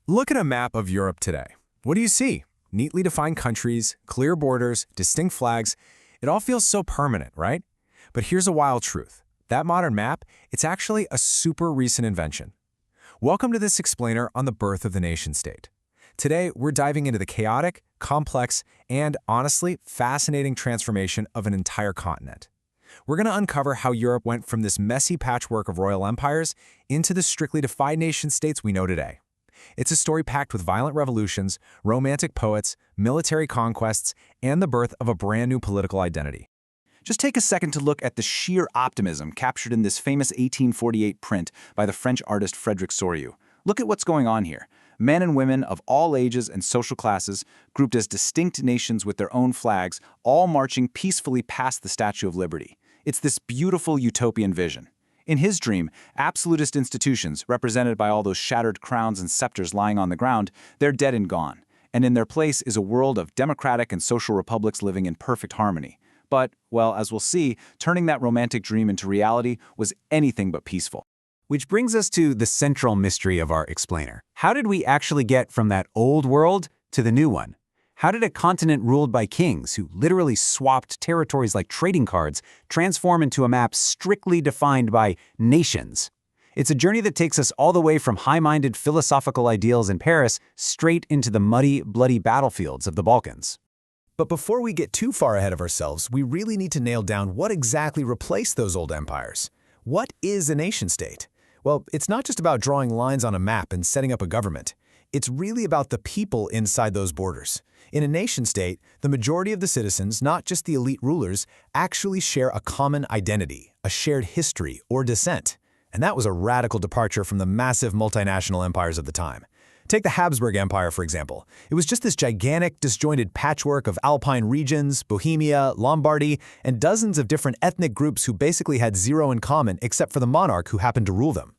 Look at a map of Europe today. What do you see? Neatly defined countries, clear borders, distinct flags. It all feels so permanent, right? But here's a wild truth. That modern map, it's actually a super recent invention. Welcome to this explainer on the birth of the nation-state. Today, we're diving into the chaotic, complex, and honestly, fascinating transformation of an entire continent. We're going to uncover how Europe went from this messy patchwork of royal empires into the strictly defined nation-states we know today. It's a story packed with violent revolutions, romantic poets, military conquests, and the birth of a brand new political identity. Just take a second to look at the sheer optimism captured in this famous 1848 print by the French artist Frédéric Soriot. Look at what's going on here. Men and women of all ages and social classes, grouped as distinct nations with their own flags, all marching peacefully past the Statue of Liberty. It's this beautiful utopian vision. In his dream, absolutist institutions, represented by all those shattered crowns and scepters lying on the ground, they're dead and gone. And in their place is a world of democratic and social republics living in perfect harmony. But, well, as we'll see, turning that romantic dream into reality was anything but peaceful. Which brings us to the central mystery of our explainer. How did we actually get from that old world to the new one? How did a continent ruled by kings who literally swapped territories like trading cards transform into a map strictly defined by nations? It's a journey that takes us all the way from high-minded philosophical ideals in Paris straight into the muddy, bloody battlefields of the Balkans. But before we get too far ahead of ourselves, we really need to nail down what exactly replaced those old empires. What is a nation-state? Well, it's not just about drawing lines on a map and setting up a government. It's really about the people inside those borders. In a nation-state, the majority of the citizens, not just the elite rulers, actually share a common identity, a shared history or descent. And that was a radical departure from the massive multinational empires of the time. Take the Habsburg Empire, for example. It was just this gigantic, disjointed patchwork of Alpine regions, Bohemia, Lombardy, and dozens of different ethnic groups who basically had zero in common except for the monarch who happened to rule them.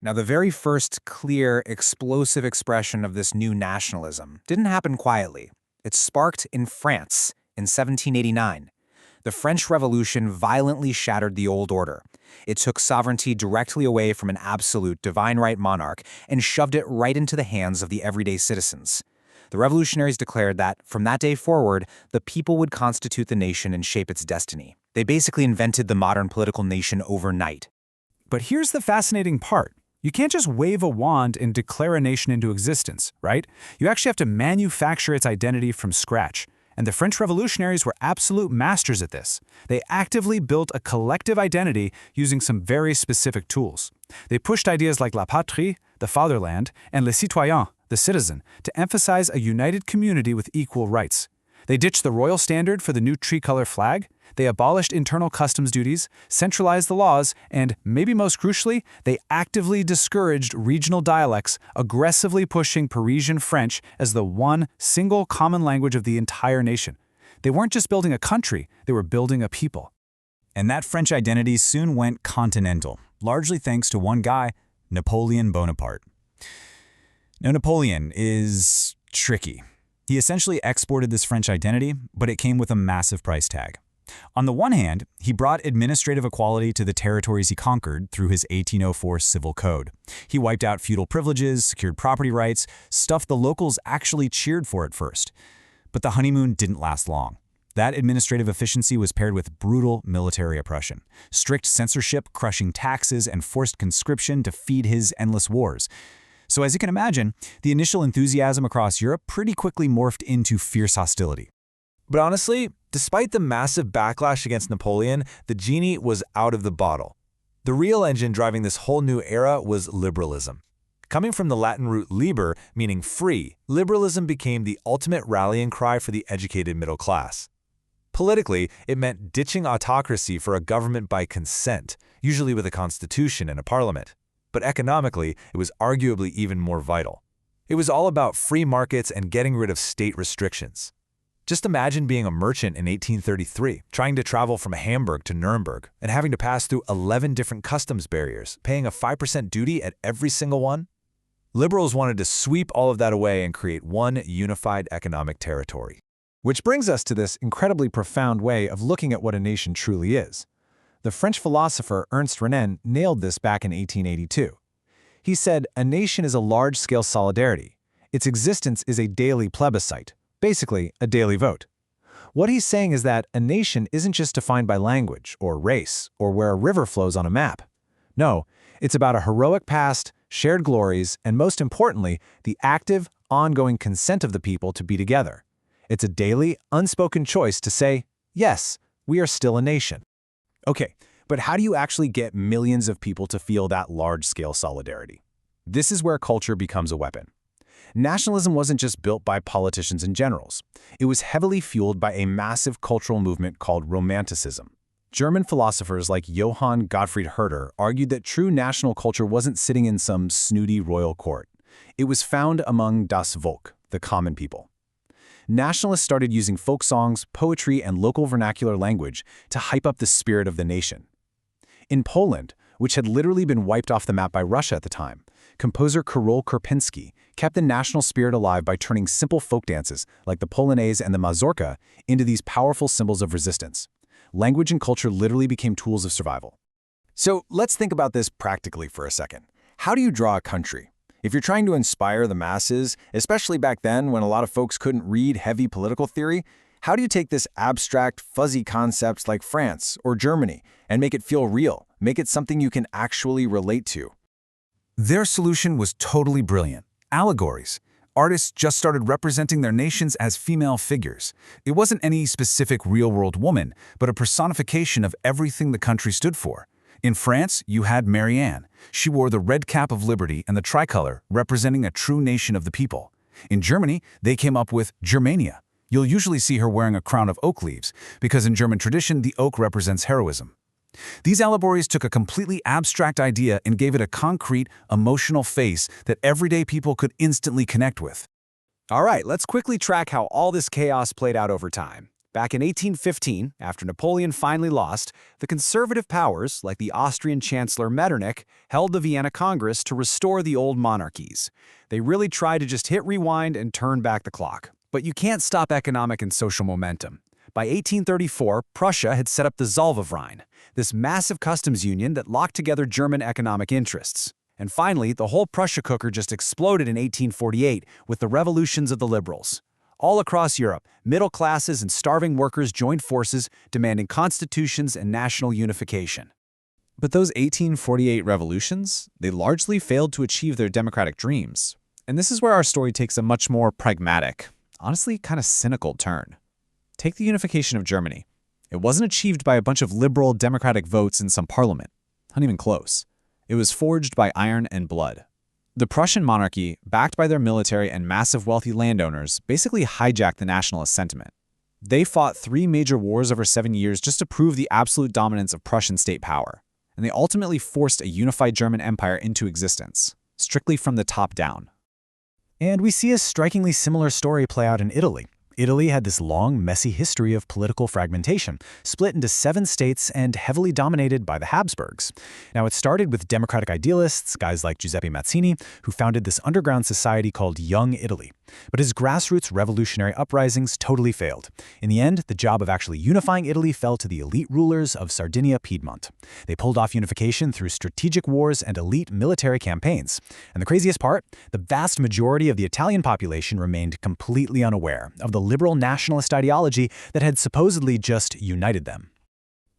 Now, the very first clear, explosive expression of this new nationalism didn't happen quietly. It sparked in France in 1789. The French Revolution violently shattered the old order. It took sovereignty directly away from an absolute divine right monarch and shoved it right into the hands of the everyday citizens. The revolutionaries declared that, from that day forward, the people would constitute the nation and shape its destiny. They basically invented the modern political nation overnight. But here's the fascinating part. You can't just wave a wand and declare a nation into existence, right? You actually have to manufacture its identity from scratch. And the French revolutionaries were absolute masters at this. They actively built a collective identity using some very specific tools. They pushed ideas like la patrie, the fatherland, and le citoyen, the citizen, to emphasize a united community with equal rights. They ditched the royal standard for the new tricolor flag. They abolished internal customs duties, centralized the laws, and, maybe most crucially, they actively discouraged regional dialects, aggressively pushing Parisian French as the one single common language of the entire nation. They weren't just building a country, they were building a people. And that French identity soon went continental, largely thanks to one guy, Napoleon Bonaparte. Now, Napoleon is tricky. He essentially exported this French identity, but it came with a massive price tag. On the one hand, he brought administrative equality to the territories he conquered through his 1804 Civil Code. He wiped out feudal privileges, secured property rights, stuff the locals actually cheered for at first. But the honeymoon didn't last long. That administrative efficiency was paired with brutal military oppression, strict censorship, crushing taxes, and forced conscription to feed his endless wars. So as you can imagine, the initial enthusiasm across Europe pretty quickly morphed into fierce hostility. But honestly, despite the massive backlash against Napoleon, the genie was out of the bottle. The real engine driving this whole new era was liberalism. Coming from the Latin root liber, meaning free, liberalism became the ultimate rallying cry for the educated middle class. Politically, it meant ditching autocracy for a government by consent, usually with a constitution and a parliament. But economically, it was arguably even more vital. It was all about free markets and getting rid of state restrictions. Just imagine being a merchant in 1833, trying to travel from Hamburg to Nuremberg, and having to pass through 11 different customs barriers, paying a 5% duty at every single one. Liberals wanted to sweep all of that away and create one unified economic territory. Which brings us to this incredibly profound way of looking at what a nation truly is. The French philosopher Ernst Renan nailed this back in 1882. He said, "A nation is a large-scale solidarity. Its existence is a daily plebiscite, basically a daily vote. What he's saying is that a nation isn't just defined by language or race or where a river flows on a map. No, it's about a heroic past, shared glories, and most importantly, the active, ongoing consent of the people to be together. It's a daily, unspoken choice to say, yes, we are still a nation. Okay, but how do you actually get millions of people to feel that large-scale solidarity? This is where culture becomes a weapon. Nationalism wasn't just built by politicians and generals. It was heavily fueled by a massive cultural movement called Romanticism. German philosophers like Johann Gottfried Herder argued that true national culture wasn't sitting in some snooty royal court. It was found among das Volk, the common people. Nationalists started using folk songs, poetry, and local vernacular language to hype up the spirit of the nation. In Poland, which had literally been wiped off the map by Russia at the time, composer Karol Karpinski kept the national spirit alive by turning simple folk dances, like the Polonaise and the mazurka, into these powerful symbols of resistance. Language and culture literally became tools of survival. So let's think about this practically for a second. How do you draw a country? If you're trying to inspire the masses, especially back then when a lot of folks couldn't read heavy political theory, how do you take this abstract, fuzzy concepts like France or Germany and make it feel real, make it something you can actually relate to? Their solution was totally brilliant. Allegories. Artists just started representing their nations as female figures. It wasn't any specific real-world woman, but a personification of everything the country stood for. In France, you had Marianne. She wore the red cap of liberty and the tricolor, representing a true nation of the people. In Germany, they came up with Germania. You'll usually see her wearing a crown of oak leaves, because in German tradition, the oak represents heroism. These allegories took a completely abstract idea and gave it a concrete, emotional face that everyday people could instantly connect with. All right, let's quickly track how all this chaos played out over time. Back in 1815, after Napoleon finally lost, the conservative powers, like the Austrian Chancellor Metternich, held the Vienna Congress to restore the old monarchies. They really tried to just hit rewind and turn back the clock. But you can't stop economic and social momentum. By 1834, Prussia had set up the Zollverein, this massive customs union that locked together German economic interests. And finally, the whole Prussia cooker just exploded in 1848 with the revolutions of the liberals. All across Europe, middle classes and starving workers joined forces, demanding constitutions and national unification. But those 1848 revolutions, they largely failed to achieve their democratic dreams. And this is where our story takes a much more pragmatic, honestly kind of cynical turn. Take the unification of Germany. It wasn't achieved by a bunch of liberal democratic votes in some parliament. Not even close. It was forged by iron and blood. The Prussian monarchy, backed by their military and massive wealthy landowners, basically hijacked the nationalist sentiment. They fought 3 major wars over 7 years just to prove the absolute dominance of Prussian state power. And they ultimately forced a unified German empire into existence, strictly from the top down. And we see a strikingly similar story play out in Italy. Italy had this long, messy history of political fragmentation, split into 7 states and heavily dominated by the Habsburgs. Now, it started with democratic idealists, guys like Giuseppe Mazzini, who founded this underground society called Young Italy. But his grassroots revolutionary uprisings totally failed. In the end, the job of actually unifying Italy fell to the elite rulers of Sardinia-Piedmont. They pulled off unification through strategic wars and elite military campaigns. And the craziest part, the vast majority of the Italian population remained completely unaware of the liberal nationalist ideology that had supposedly just united them.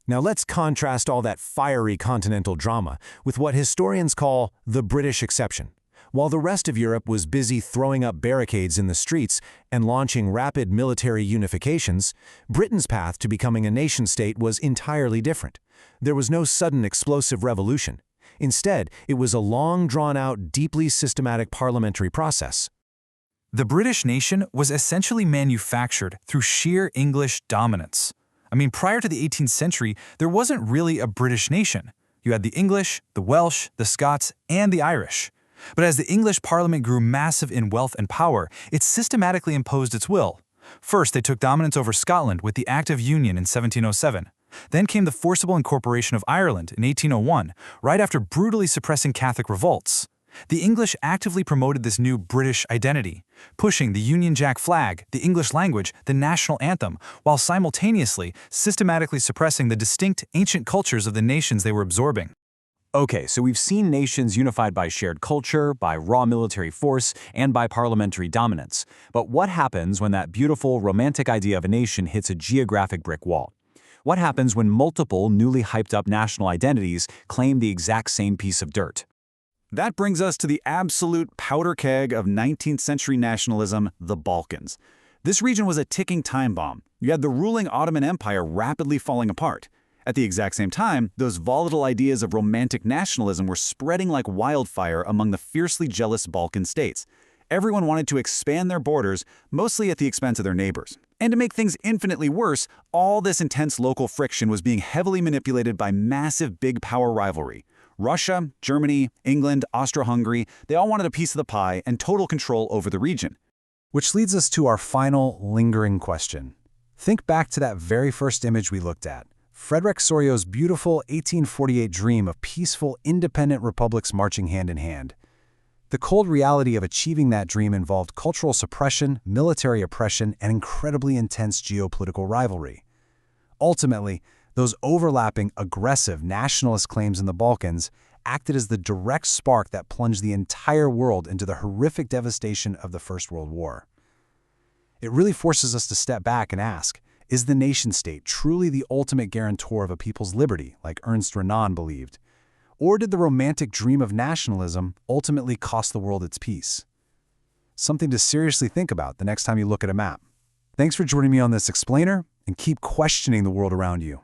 Now let's contrast all that fiery continental drama with what historians call the British exception. While the rest of Europe was busy throwing up barricades in the streets and launching rapid military unifications, Britain's path to becoming a nation-state was entirely different. There was no sudden explosive revolution. Instead, it was a long, drawn-out, deeply systematic parliamentary process. The British nation was essentially manufactured through sheer English dominance. I mean, prior to the 18th century, there wasn't really a British nation. You had the English, the Welsh, the Scots, and the Irish. But as the English Parliament grew massive in wealth and power, it systematically imposed its will. First, they took dominance over Scotland with the Act of Union in 1707. Then came the forcible incorporation of Ireland in 1801, right after brutally suppressing Catholic revolts. The English actively promoted this new British identity, pushing the Union Jack flag, the English language, the national anthem, while simultaneously systematically suppressing the distinct ancient cultures of the nations they were absorbing. Okay, so we've seen nations unified by shared culture, by raw military force, and by parliamentary dominance. But what happens when that beautiful, romantic idea of a nation hits a geographic brick wall? What happens when multiple, newly hyped-up national identities claim the exact same piece of dirt? That brings us to the absolute powder keg of 19th century nationalism, the Balkans. This region was a ticking time bomb. You had the ruling Ottoman Empire rapidly falling apart. At the exact same time, those volatile ideas of romantic nationalism were spreading like wildfire among the fiercely jealous Balkan states. Everyone wanted to expand their borders, mostly at the expense of their neighbors. And to make things infinitely worse, all this intense local friction was being heavily manipulated by massive big power rivalry. Russia, Germany, England, Austro-Hungary, they all wanted a piece of the pie and total control over the region. Which leads us to our final, lingering question. Think back to that very first image we looked at. Frederick Sorio's beautiful 1848 dream of peaceful, independent republics marching hand in hand. The cold reality of achieving that dream involved cultural suppression, military oppression, and incredibly intense geopolitical rivalry. Ultimately, those overlapping, aggressive nationalist claims in the Balkans acted as the direct spark that plunged the entire world into the horrific devastation of the First World War. It really forces us to step back and ask, is the nation-state truly the ultimate guarantor of a people's liberty, like Ernst Renan believed? Or did the romantic dream of nationalism ultimately cost the world its peace? Something to seriously think about the next time you look at a map. Thanks for joining me on this explainer, and keep questioning the world around you.